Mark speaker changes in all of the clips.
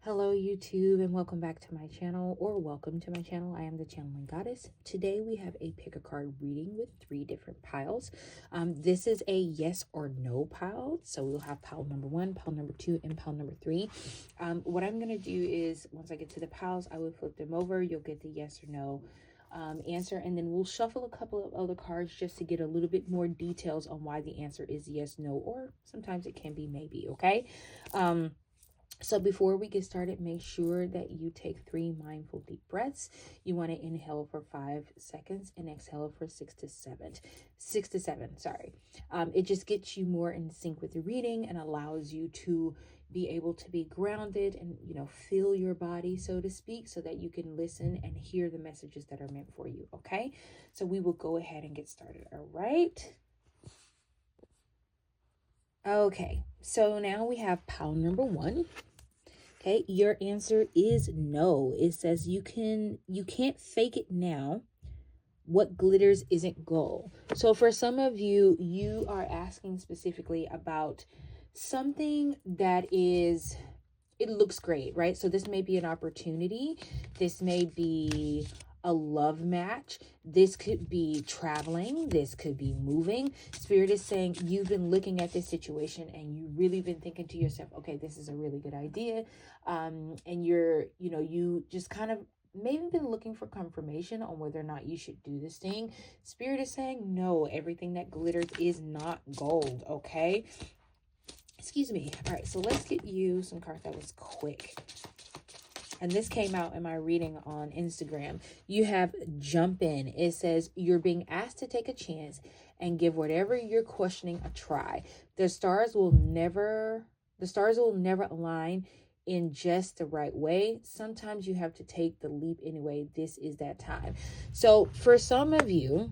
Speaker 1: Hello YouTube and welcome back to my channel, or welcome to my channel. I am the Channeling Goddess. Today we have a pick a card reading with 3 different piles. This is a yes or no pile. So we'll have pile number 1, pile number 2, and pile number 3. What I'm going to do is once I get to the piles, I will flip them over. You'll get the yes or no answer, and then we'll shuffle a couple of other cards just to get a little bit more details on why the answer is yes, no, or sometimes it can be maybe, okay? So before we get started, make sure that you take 3 mindful deep breaths. You want to inhale for 5 seconds and exhale for 6 to 7. It just gets you more in sync with the reading and allows you to be able to be grounded and, feel your body, so to speak, so that you can listen and hear the messages that are meant for you. Okay. So we will go ahead and get started. All right. Okay. So now we have pile number 1. Okay, your answer is no. It says you can't fake it now. What glitters isn't gold. So for some of you, you are asking specifically about something that it looks great, right? So this may be an opportunity. This may be a love match. This could be traveling. This could be moving. Spirit is saying you've been looking at this situation and you really been thinking to yourself, okay, this is a really good idea. And you just kind of maybe been looking for confirmation on whether or not you should do this thing. Spirit is saying no, everything that glitters is not gold, okay? Excuse me. All right, so let's get you some cards. That was quick. And this came out in my reading on Instagram. You have jump in. It says you're being asked to take a chance and give whatever you're questioning a try. The stars will never align in just the right way. Sometimes you have to take the leap anyway. This is that time. So for some of you,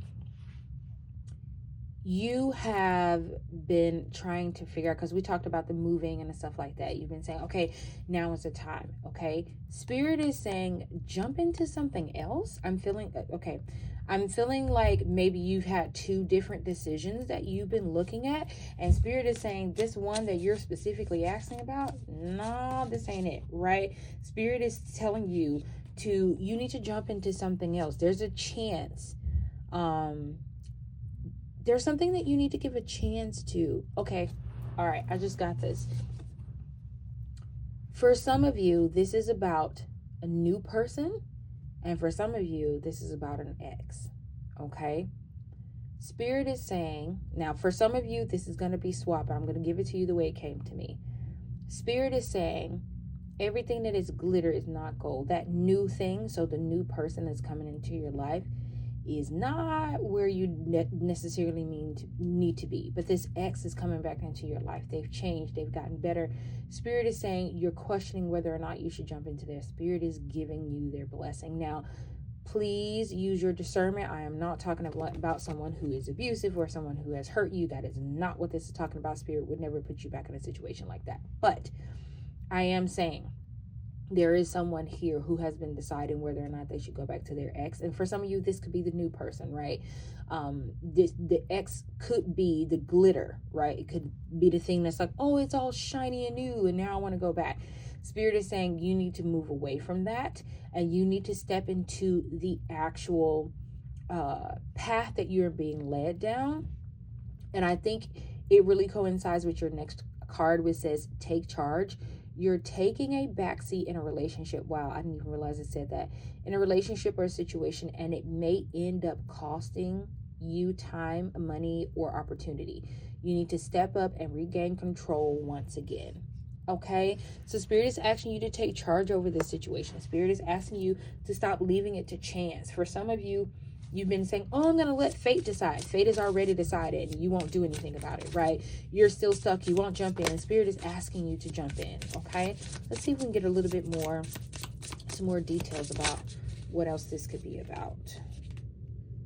Speaker 1: you have been trying to figure out, because we talked about the moving and stuff like that. You've been saying, okay, now is the time. Okay. Spirit is saying, jump into something else. I'm feeling like maybe you've had 2 different decisions that you've been looking at. And Spirit is saying this one that you're specifically asking about, no, this ain't it, right? Spirit is telling you you need to jump into something else. There's a chance. There's something that you need to give a chance to. Okay. All right. I just got this. For some of you, this is about a new person. And for some of you, this is about an ex. Okay. Spirit is saying, now for some of you, this is going to be swap. I'm going to give it to you the way it came to me. Spirit is saying everything that is glitter is not gold. That new thing, so the new person that's coming into your life, is not where you necessarily need to be. But this ex is coming back into your life. They've changed. They've gotten better. Spirit is saying you're questioning whether or not you should jump into their spirit is giving you their blessing. Now, please use your discernment. I am not talking about someone who is abusive or someone who has hurt you. That is not what this is talking about. Spirit would never put you back in a situation like that. But I am saying there is someone here who has been deciding whether or not they should go back to their ex. And for some of you, this could be the new person, right? The ex could be the glitter, right? It could be the thing that's like, oh, it's all shiny and new, and now I want to go back. Spirit is saying you need to move away from that, and you need to step into the actual path that you're being led down. And I think it really coincides with your next card, which says take charge. You're taking a backseat in a relationship. Wow, I didn't even realize it said that. In a relationship or a situation, and it may end up costing you time, money, or opportunity. You need to step up and regain control once again. Okay, so Spirit is asking you to take charge over this situation. Spirit is asking you to stop leaving it to chance. For some of you, you've been saying, oh, I'm going to let fate decide. Fate is already decided and you won't do anything about it, right? You're still stuck. You won't jump in. And Spirit is asking you to jump in, okay? Let's see if we can get a little bit more, some more details about what else this could be about.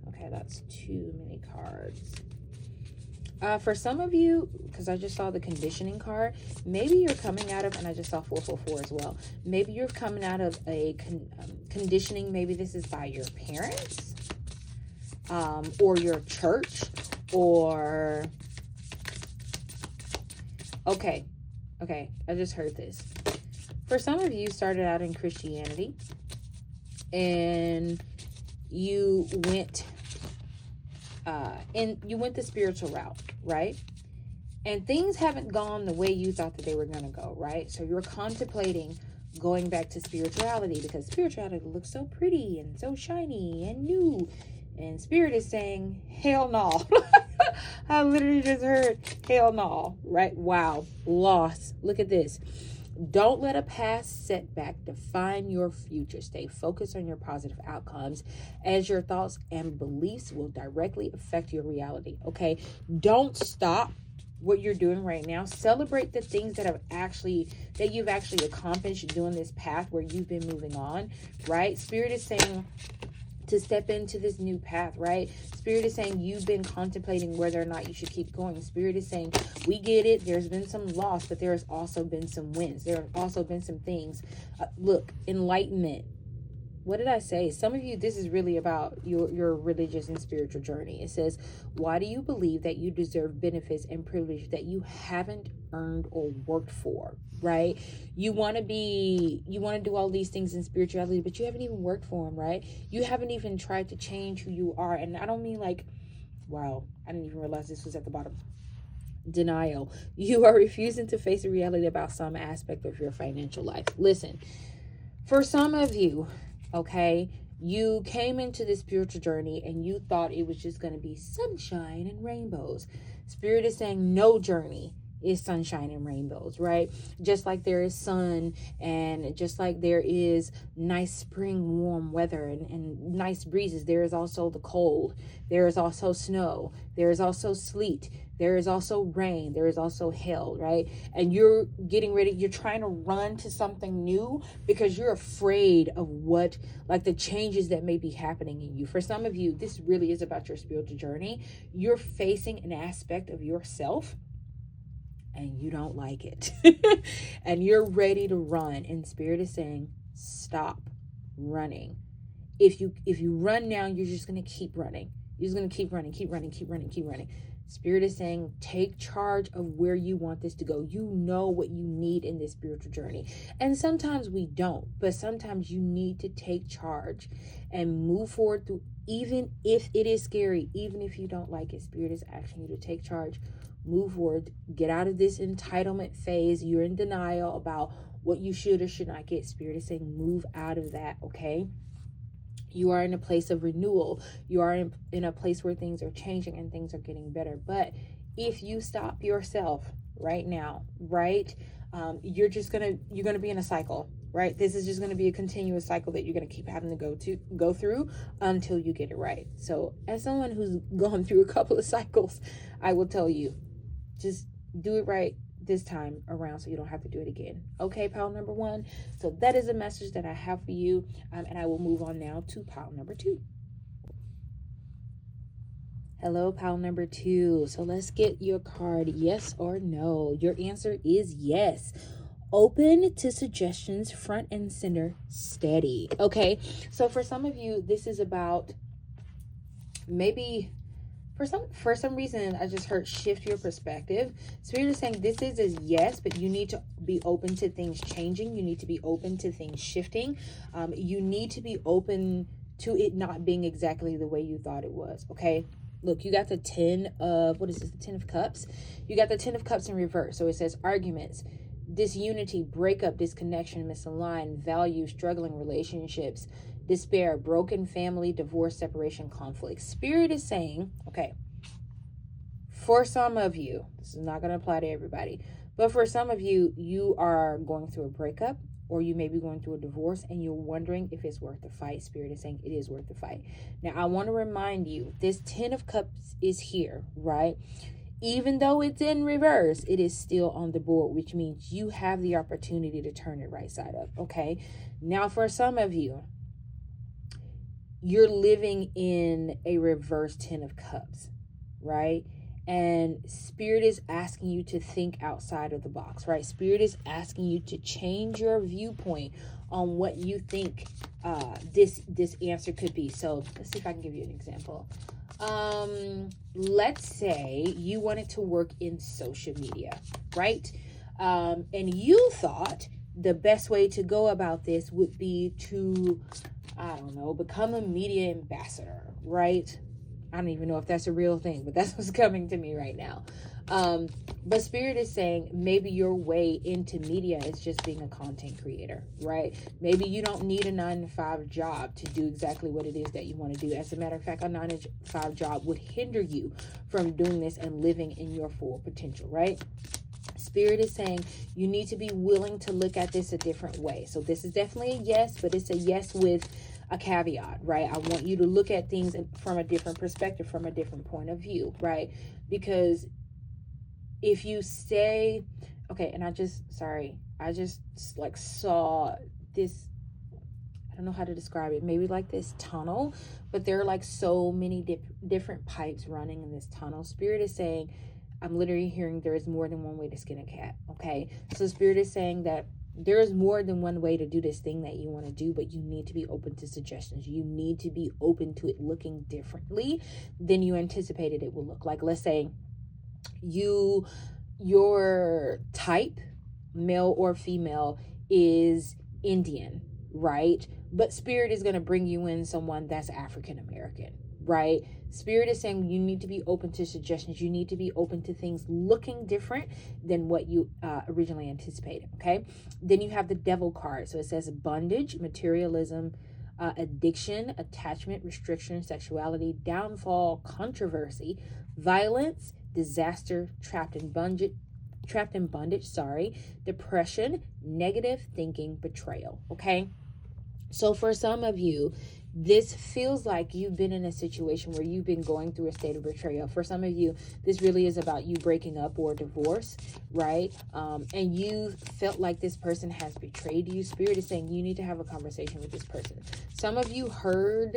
Speaker 1: Okay, that's too many cards. For some of you, because I just saw the conditioning card, maybe you're coming out of, and I just saw 444 as well. Maybe you're coming out of a conditioning. Maybe this is by your parents. Or your church, or okay, I just heard this. For some of you, started out in Christianity and you went the spiritual route, right? And things haven't gone the way you thought that they were going to go, right? So you're contemplating going back to spirituality because spirituality looks so pretty and so shiny and new. And Spirit is saying, hell no. I literally just heard, hell no, right? Wow. Loss. Look at this. Don't let a past setback define your future. Stay focused on your positive outcomes, as your thoughts and beliefs will directly affect your reality. Okay? Don't stop what you're doing right now. Celebrate the things that you've actually accomplished during this path where you've been moving on, right? Spirit is saying to step into this new path, right? Spirit is saying you've been contemplating whether or not you should keep going. Spirit is saying, we get it. There's been some loss, but there has also been some wins. There have also been some things. Look, enlightenment. What did I say? Some of you, this is really about your religious and spiritual journey. It says, why do you believe that you deserve benefits and privilege that you haven't earned or worked for, right? You want to do all these things in spirituality, but you haven't even worked for them, right? You haven't even tried to change who you are. And I don't mean like, wow, I didn't even realize this was at the bottom. Denial. You are refusing to face the reality about some aspect of your financial life. Listen, for some of you, okay, you came into this spiritual journey and you thought it was just going to be sunshine and rainbows. Spirit is saying no journey is sunshine and rainbows, right? Just like there is sun and just like there is nice spring warm weather and nice breezes, there is also the cold. There is also snow. There is also sleet. There is also rain. There is also hail, right? And you're getting ready. You're trying to run to something new because you're afraid of what, like the changes that may be happening in you. For some of you, this really is about your spiritual journey. You're facing an aspect of yourself and you don't like it. And you're ready to run. And Spirit is saying, stop running. If you run now, you're just going to keep running. You're just going to keep running. Spirit is saying, take charge of where you want this to go. You know what you need in this spiritual journey. And sometimes we don't, but sometimes you need to take charge and move forward through, even if it is scary, even if you don't like it. Spirit is asking you to take charge, move forward, get out of this entitlement phase. You're in denial about what you should or should not get. Spirit is saying, move out of that, okay? You are in a place of renewal. You are in a place where things are changing and things are getting better. But if you stop yourself right now, right, you're going to be in a cycle, right? This is just going to be a continuous cycle that you're going to keep having to go through until you get it right. So as someone who's gone through a couple of cycles, I will tell you, just do it right this time around so you don't have to do it again. Okay, pile number 1. So that is a message that I have for you, and I will move on now to pile number 2. Hello, pile number 2. So let's get your card, yes or no. Your answer is yes. Open to suggestions, front and center, steady. Okay, so for some of you, this is about maybe for some reason, I just heard shift your perspective. Spirit is saying this is a yes, but you need to be open to things changing. You need to be open to things shifting. You need to be open to it not being exactly the way you thought it was. Okay. Look, you got the 10 of, what is this? The 10 of Cups. You got the 10 of Cups in reverse. So it says arguments, disunity, breakup, disconnection, misaligned, values, struggling relationships, despair, broken family, divorce, separation, conflict. Spirit is saying, okay, for some of you, this is not going to apply to everybody, but for some of you, you are going through a breakup or you may be going through a divorce and you're wondering if it's worth the fight. Spirit is saying it is worth the fight. Now, I want to remind you, this 10 of Cups is here, right? Even though it's in reverse, it is still on the board, which means you have the opportunity to turn it right side up, okay? Now, for some of you, you're living in a reverse 10 of Cups, right? And Spirit is asking you to think outside of the box, right? Spirit is asking you to change your viewpoint on what you think this answer could be. So let's see if I can give you an example. Let's say you wanted to work in social media, right? And you thought the best way to go about this would be to, I don't know, become a media ambassador, right? I don't even know if that's a real thing, but that's what's coming to me right now. But Spirit is saying maybe your way into media is just being a content creator, right? Maybe you don't need a 9-to-5 job to do exactly what it is that you want to do. As a matter of fact, a 9-to-5 job would hinder you from doing this and living in your full potential, right? Spirit is saying you need to be willing to look at this a different way. So this is definitely a yes, but it's a yes with a caveat, right? I want you to look at things from a different perspective, from a different point of view, right? Because if you say, okay, and I just like saw this, I don't know how to describe it, maybe like this tunnel, but there are like so many different pipes running in this tunnel. Spirit is saying, I'm literally hearing there is more than one way to skin a cat, okay? So Spirit is saying that there is more than one way to do this thing that you want to do, but you need to be open to suggestions. You need to be open to it looking differently than you anticipated it will look like. Let's say your type, male or female, is Indian, right? But Spirit is going to bring you in someone that's African American, right? Spirit is saying you need to be open to suggestions. You need to be open to things looking different than what you originally anticipated, okay? Then you have the Devil card. So it says bondage, materialism, addiction, attachment, restriction, sexuality, downfall, controversy, violence, disaster, trapped in bondage, depression, negative thinking, betrayal, okay? So for some of you, this feels like you've been in a situation where you've been going through a state of betrayal. For some of you, this really is about you breaking up or divorce, right? And you felt like this person has betrayed you. Spirit is saying you need to have a conversation with this person. Some of you heard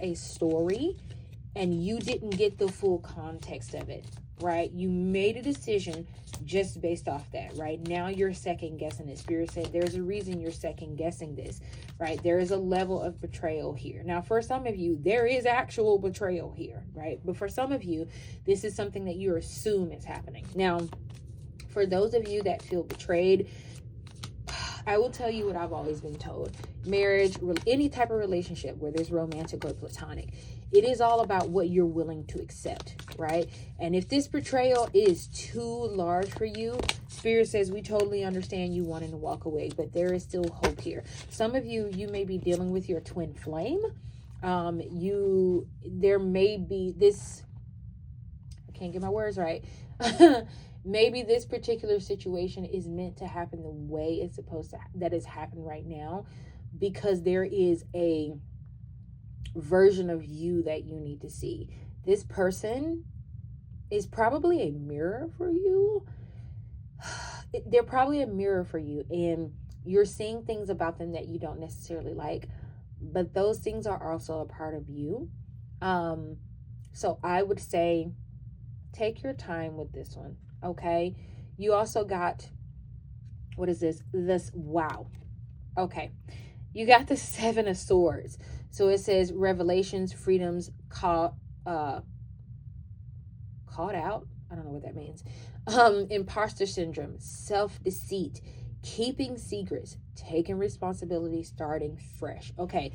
Speaker 1: a story and you didn't get the full context of it, right? You made a decision just based off that, right? Now you're second guessing it. Spirit said there's a reason you're second guessing this, right? There is a level of betrayal here. Now, for some of you, there is actual betrayal here, right? But for some of you, this is something that you assume is happening. Now, for those of you that feel betrayed, I will tell you what I've always been told. Marriage, any type of relationship, whether it's romantic or platonic, it is all about what you're willing to accept, right? And if this betrayal is too large for you, Spirit says we totally understand you wanting to walk away, but there is still hope here. Some of you may be dealing with your twin flame. There may be this, I can't get my words right. Maybe this particular situation is meant to happen the way it's supposed to, that is happening right now, because there is a version of you that you need to see. This person is probably a mirror for you. They're probably a mirror for you, and you're seeing things about them that you don't necessarily like, but those things are also a part of you. So I would say take your time with this one, okay? You also got, what is this? Wow. Okay. You got the Seven of Swords. So it says revelations, freedoms, caught out. I don't know what that means. Imposter syndrome, self-deceit, keeping secrets, taking responsibility, starting fresh. Okay.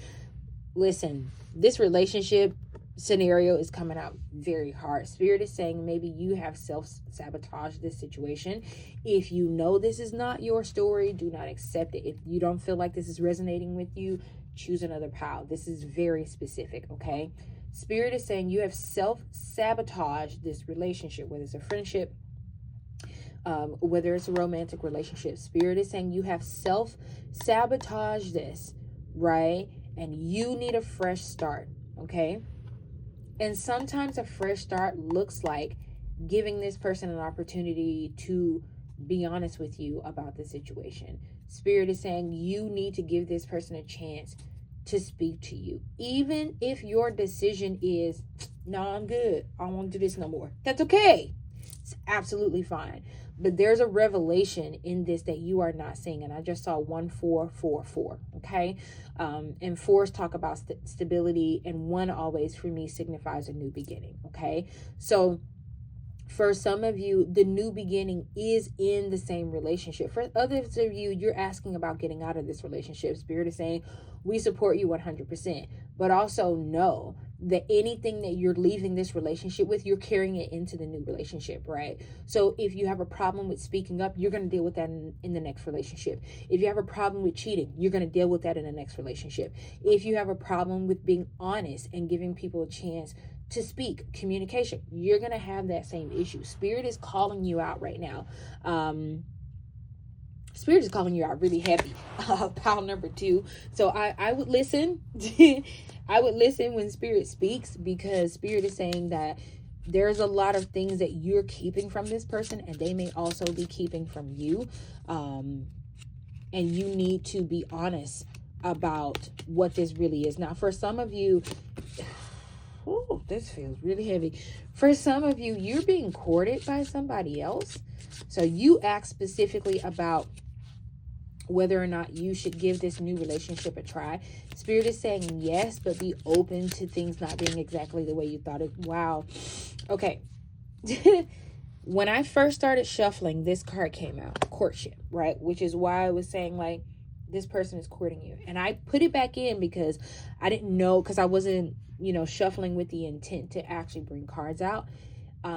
Speaker 1: Listen, this relationship scenario is coming out very hard. Spirit is saying maybe you have self-sabotaged this situation. If you know this is not your story, do not accept it. If you don't feel like this is resonating with you, choose another path. This is very specific, okay? Spirit is saying you have self-sabotaged this relationship, whether it's a friendship, whether it's a romantic relationship. Spirit is saying you have self-sabotaged this, right? And you need a fresh start, okay? And sometimes a fresh start looks like giving this person an opportunity to be honest with you about the situation. Spirit is saying you need to give this person a chance to speak to you. Even if your decision is, no, I'm good, I don't want to do this no more. That's okay. It's absolutely fine. But there's a revelation in this that you are not seeing. And I just saw 1444. Okay. And fours talk about stability, and one always for me signifies a new beginning. Okay. So For some of you, the new beginning is in the same relationship. For others of you, you're asking about getting out of this relationship. Spirit is saying, we support you 100%. But also know that anything that you're leaving this relationship with, you're carrying it into the new relationship, right? So if you have a problem with speaking up, you're going to deal with that in the next relationship. If you have a problem with cheating, you're going to deal with that in the next relationship. If you have a problem with being honest and giving people a chance to speak, communication, you're going to have that same issue. Spirit is calling you out right now. Spirit is calling you out really heavy. Pile number 2. So I would listen. I would listen when Spirit speaks, because Spirit is saying that there's a lot of things that you're keeping from this person, and they may also be keeping from you. And you need to be honest about what this really is. Now, for some of you, oh, this feels really heavy. For some of you, you're being courted by somebody else. So you ask specifically about whether or not you should give this new relationship a try. Spirit is saying yes, but be open to things not being exactly the way you thought it. Wow. Okay. When I first started shuffling, this card came out, courtship, right? Which is why I was saying, like, this person is courting you. And I put it back in because I didn't know, because I wasn't, shuffling with the intent to actually bring cards out.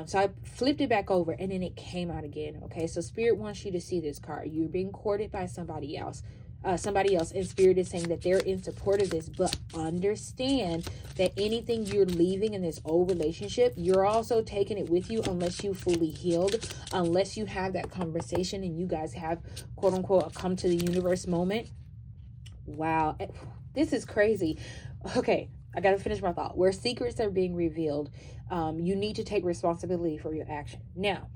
Speaker 1: So I flipped it back over, and then it came out again. Okay, so Spirit wants you to see this card. You're being courted by somebody else. And Spirit is saying that they're in support of this, but understand that anything you're leaving in this old relationship, you're also taking it with you unless you fully healed, unless you have that conversation and you guys have, quote unquote, a come to the universe moment. Wow, this is crazy. Okay, I got to finish my thought. Where secrets are being revealed, you need to take responsibility for your action. Now,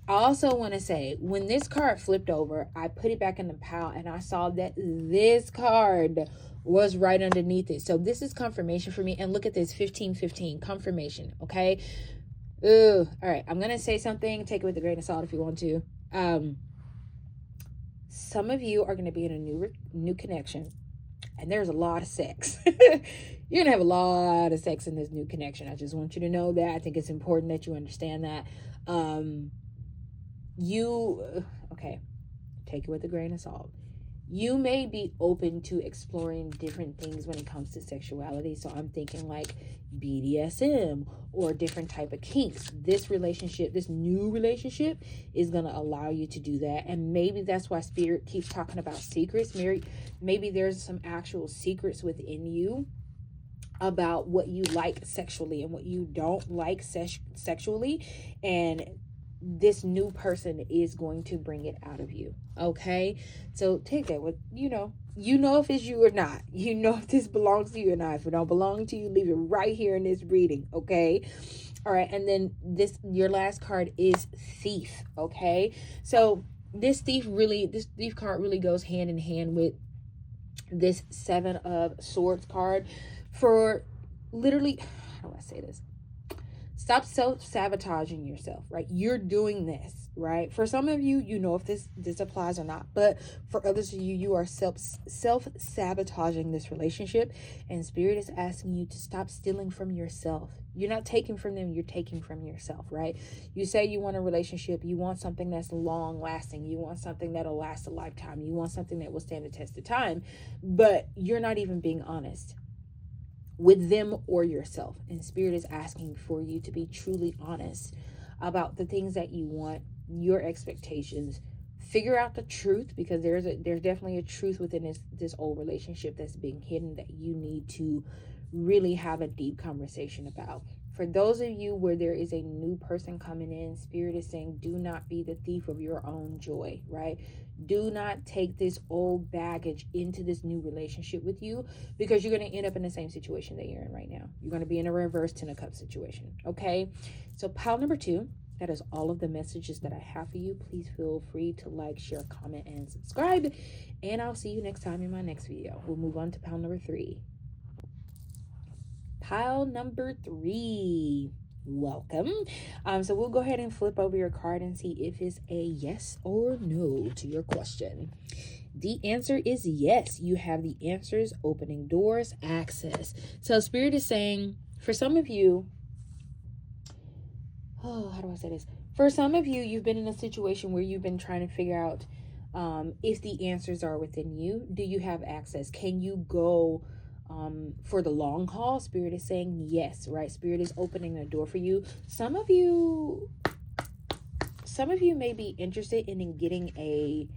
Speaker 1: I also want to say, when this card flipped over, I put it back in the pile and I saw that this card was right underneath it. So this is confirmation for me. And look at this, 1515, confirmation, okay? All right, I'm going to say something. Take it with a grain of salt if you want to. Some of you are going to be in a new connection, and there's a lot of sex. You're going to have a lot of sex in this new connection. I just want you to know that. I think it's important that you understand that. Okay, take it with a grain of salt. You may be open to exploring different things when it comes to sexuality. So I'm thinking like BDSM or different type of kinks. This new relationship is going to allow you to do that. And maybe that's why Spirit keeps talking about secrets. Maybe there's some actual secrets within you about what you like sexually and what you don't like sexually. And this new person is going to bring it out of you. Okay, so take that with if it's you or not. If this belongs to you or not. If it don't belong to you, leave it right here in this reading. Okay, all right. And then your last card is Thief. Okay, so this thief card really goes hand in hand with this 7 of Swords card. For literally, how do I say this? Stop self-sabotaging yourself, right? You're doing this, right? For some of you, if this applies or not. But for others of you, you are self-sabotaging this relationship. And Spirit is asking you to stop stealing from yourself. You're not taking from them, you're taking from yourself, right? You say you want a relationship. You want something that's long-lasting. You want something that'll last a lifetime. You want something that will stand the test of time. But you're not even being honest with them or yourself. And Spirit is asking for you to be truly honest about the things that you want, your expectations. Figure out the truth, because there's definitely a truth within this old relationship that's being hidden that you need to really have a deep conversation about. For those of you where there is a new person coming in, Spirit is saying, do not be the thief of your own joy, right? Do not take this old baggage into this new relationship with you, because you're going to end up in the same situation that you're in right now. You're going to be in a reverse 10 of cups situation, okay? So pile number 2, that is all of the messages that I have for you. Please feel free to like, share, comment, and subscribe. And I'll see you next time in my next video. We'll move on to pile number 3. Pile number 3. Welcome. So we'll go ahead and flip over your card and see if it's a yes or no to your question. The answer is yes. You have the answers: opening doors, access. So Spirit is saying, for some of you, how do I say this? For some of you, you've been in a situation where you've been trying to figure out if the answers are within you. Do you have access? Can you go for the long haul? Spirit is saying yes, right? Spirit is opening the door for you. Some of you may be interested in getting a,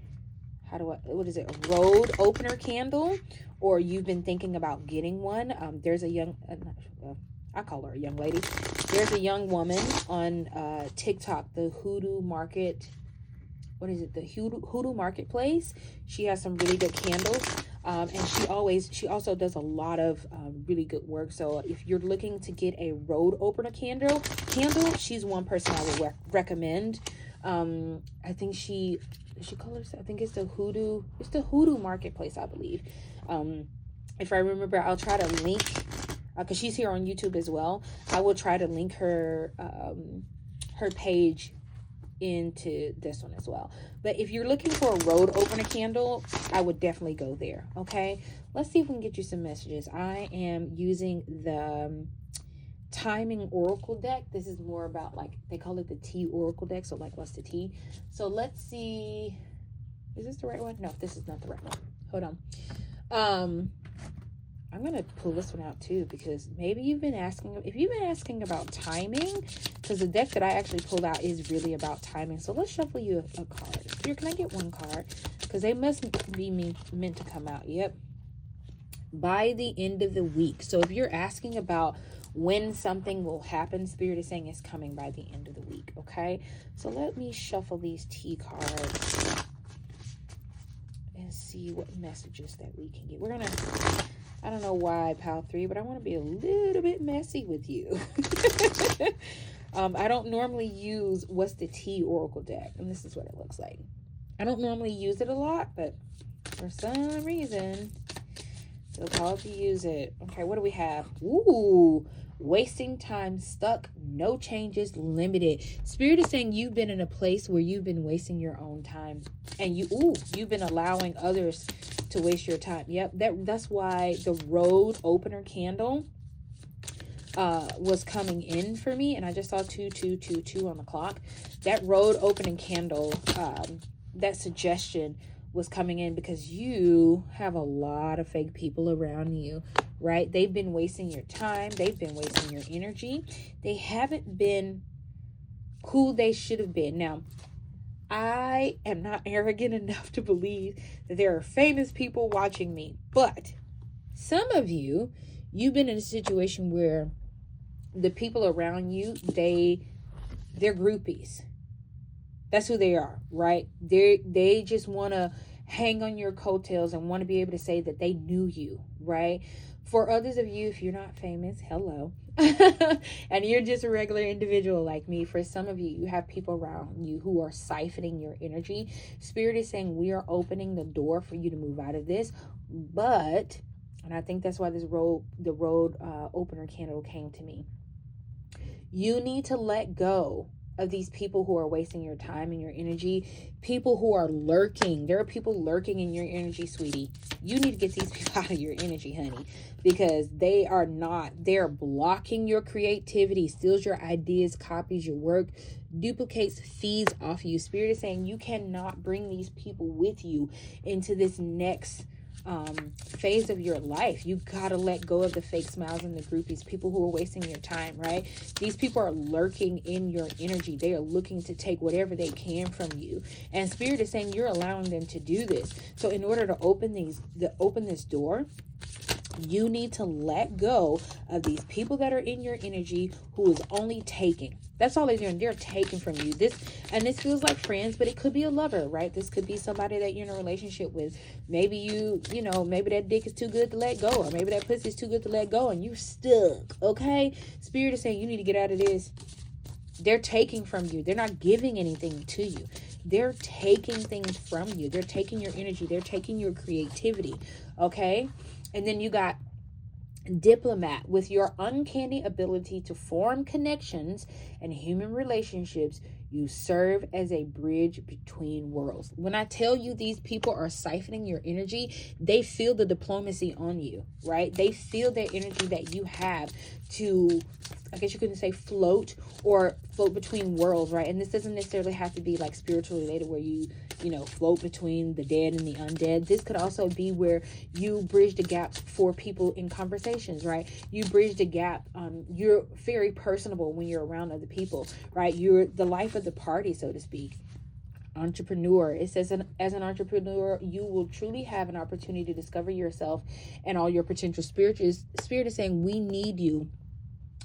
Speaker 1: what is it, a road opener candle, or you've been thinking about getting one. There's a young, I call her a young lady. There's a young woman on TikTok, the Hoodoo Market. What is it? The Hoodoo Marketplace. She has some really good candles. And she also does a lot of really good work. So if you're looking to get a road opener candle, she's one person I would recommend. I think she calls, I think it's the Hoodoo Marketplace, I believe. If I remember, I'll try to link, because she's here on YouTube as well. I will try to link her page into this one as well. But if you're looking for a road opener candle, I would definitely go there. Okay, let's see if we can get you some messages. I am using the timing oracle deck. This is more about, like, they call it the T oracle deck. So, like, what's the T? So let's see, is this the right one? No, this is not the right one. Hold on. I'm going to pull this one out too, because maybe if you've been asking about timing, because the deck that I actually pulled out is really about timing. So let's shuffle you a card. Here, can I get one card? Because they must be meant to come out. Yep. By the end of the week. So if you're asking about when something will happen, Spirit is saying it's coming by the end of the week. Okay. So let me shuffle these T cards and see what messages that we can get. We're going to, I don't know why, Pal 3, but I want to be a little bit messy with you. I don't normally use what's the T oracle deck, and this is what it looks like. I don't normally use it a lot, but for some reason, feel called to use it. Okay, what do we have? Ooh, wasting time, stuck, no changes, limited. Spirit is saying you've been in a place where you've been wasting your own time, and you've been allowing others to waste your time. Yep, that's why the road opener candle was coming in for me, and I just saw 2222 on the clock. That road opening candle, that suggestion was coming in because you have a lot of fake people around you, right? They've been wasting your time. They've been wasting your energy. They haven't been who they should have been. Now, I am not arrogant enough to believe that there are famous people watching me, but some of you've been in a situation where the people around you, they're groupies. That's who they are, right? They just want to hang on your coattails and want to be able to say that they knew you, right? For others of you, if you're not famous, hello. And you're just a regular individual like me. For some of you, you have people around you who are siphoning your energy. Spirit is saying we are opening the door for you to move out of this. But, and I think that's why the road opener candle came to me. You need to let go of these people who are wasting your time and your energy. People who are lurking. There are people lurking in your energy, sweetie. You need to get these people out of your energy, honey, because they're blocking your creativity, steals your ideas, copies your work, duplicates, feeds off you. Spirit is saying you cannot bring these people with you into this next phase of your life. You gotta let go of the fake smiles and the groupies, people who are wasting your time, right? These people are lurking in your energy. They are looking to take whatever they can from you, and Spirit is saying you're allowing them to do this. So in order to open this door, you need to let go of these people that are in your energy who is only taking. That's all they're doing. They're taking from you. This feels like friends, but it could be a lover, right? This could be somebody that you're in a relationship with. Maybe maybe that dick is too good to let go, or maybe that pussy is too good to let go, and you're stuck, okay? Spirit is saying you need to get out of this. They're taking from you. They're not giving anything to you. They're taking things from you. They're taking your energy. They're taking your creativity, okay? And then you got Diplomat, with your uncanny ability to form connections and human relationships, you serve as a bridge between worlds. When I tell you these people are siphoning your energy, they feel the diplomacy on you, right? They feel the energy that you have to, I guess you couldn't say float between worlds, right? And this doesn't necessarily have to be like spiritual related where you float between the dead and the undead. This could also be where you bridge the gap for people in conversations, right? You bridge the gap. You're very personable when you're around other people, right? You're the life of the party, so to speak. Entrepreneur, it says, as an entrepreneur, you will truly have an opportunity to discover yourself and all your potential. Spirit is saying we need you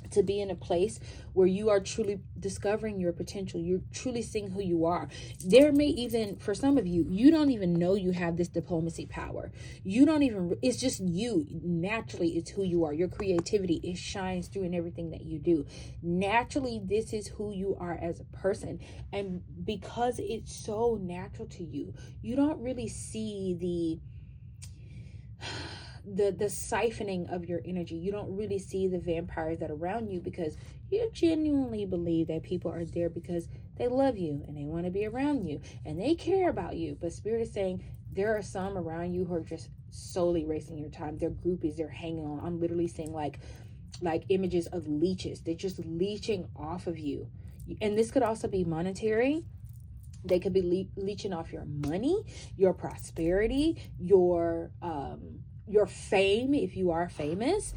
Speaker 1: to be in a place where you are truly discovering your potential. You're truly seeing who you are. There may even, for some of you, you don't even know you have this diplomacy power. You don't even, it's just you. Naturally, it's who you are. Your creativity, it shines through in everything that you do. Naturally, this is who you are as a person. And because it's so natural to you, you don't really see the siphoning of your energy. You don't really see the vampires that are around you because you genuinely believe that people are there because they love you and they want to be around you and they care about you. But Spirit is saying there are some around you who are just solely wasting your time. They're groupies, they're hanging on. I'm literally seeing like images of leeches. They're just leeching off of you. And this could also be monetary. They could be leeching off your money, your prosperity, your fame, if you are famous.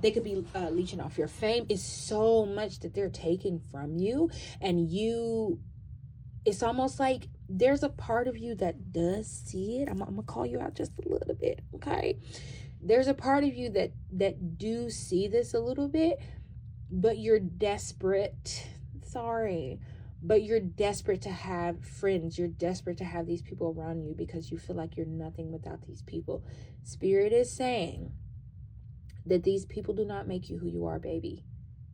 Speaker 1: They could be leeching off your fame. It's so much that they're taking from you, and it's almost like there's a part of you that does see it. I'm gonna call you out just a little bit, okay? There's a part of you that do see this a little bit, but you're desperate. Sorry. But you're desperate to have friends. You're desperate to have these people around you because you feel like you're nothing without these people. Spirit is saying that these people do not make you who you are, baby.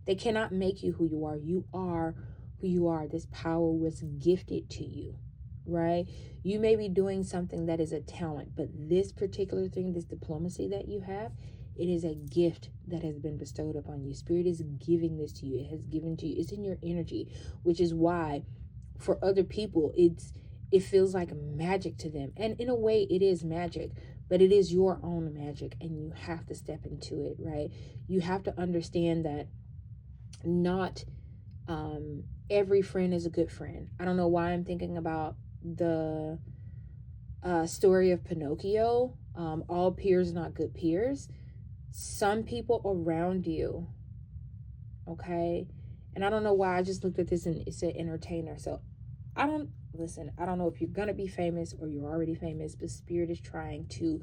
Speaker 1: They cannot make you who you are. You are who you are. This power was gifted to you, right? You may be doing something that is a talent, but this particular thing, this diplomacy that you have, it is a gift that has been bestowed upon you. Spirit is giving this to you. It has given to you. It's in your energy, which is why for other people, it feels like magic to them. And in a way, it is magic, but it is your own magic, and you have to step into it, right? You have to understand that not every friend is a good friend. I don't know why I'm thinking about the story of Pinocchio. All peers, not good peers. Some people around you, okay? And I don't know why I just looked at this and it said entertainer. So I don't know if you're gonna be famous or you're already famous, but Spirit is trying to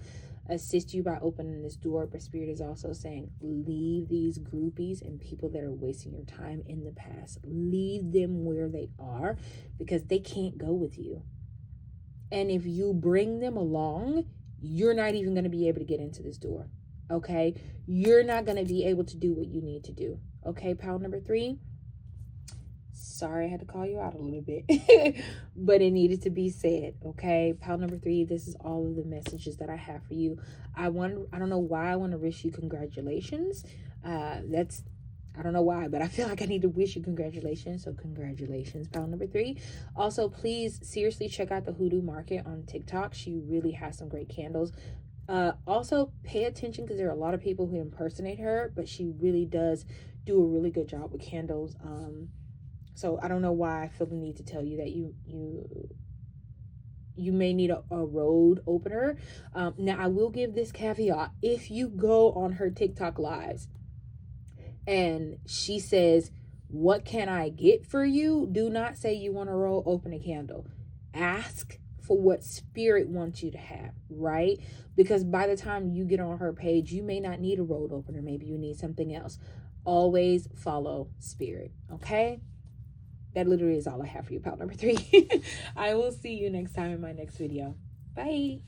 Speaker 1: assist you by opening this door. But Spirit is also saying, leave these groupies and people that are wasting your time in the past. Leave them where they are because they can't go with you. And if you bring them along, you're not even going to be able to get into this door. Okay? You're not going to be able to do what you need to do. Okay, pal number 3? Sorry, I had to call you out a little bit, but it needed to be said. Okay, pal number 3, this is all of the messages that I have for you. I don't know why I want to wish you congratulations. I don't know why, but I feel like I need to wish you congratulations. So congratulations, pal number 3. Also, please seriously check out the Hoodoo Market on TikTok. She really has some great candles. Also pay attention because there are a lot of people who impersonate her, but she really does do a really good job with candles. So I don't know why I feel the need to tell you that you may need a road opener. Now I will give this caveat. If you go on her TikTok lives and she says, what can I get for you? Do not say you want to open a candle. Ask for what Spirit wants you to have, right? Because by the time you get on her page, you may not need a road opener. Maybe you need something else. Always follow Spirit, okay? That literally is all I have for you, pal number 3. I will see you next time in my next video. Bye.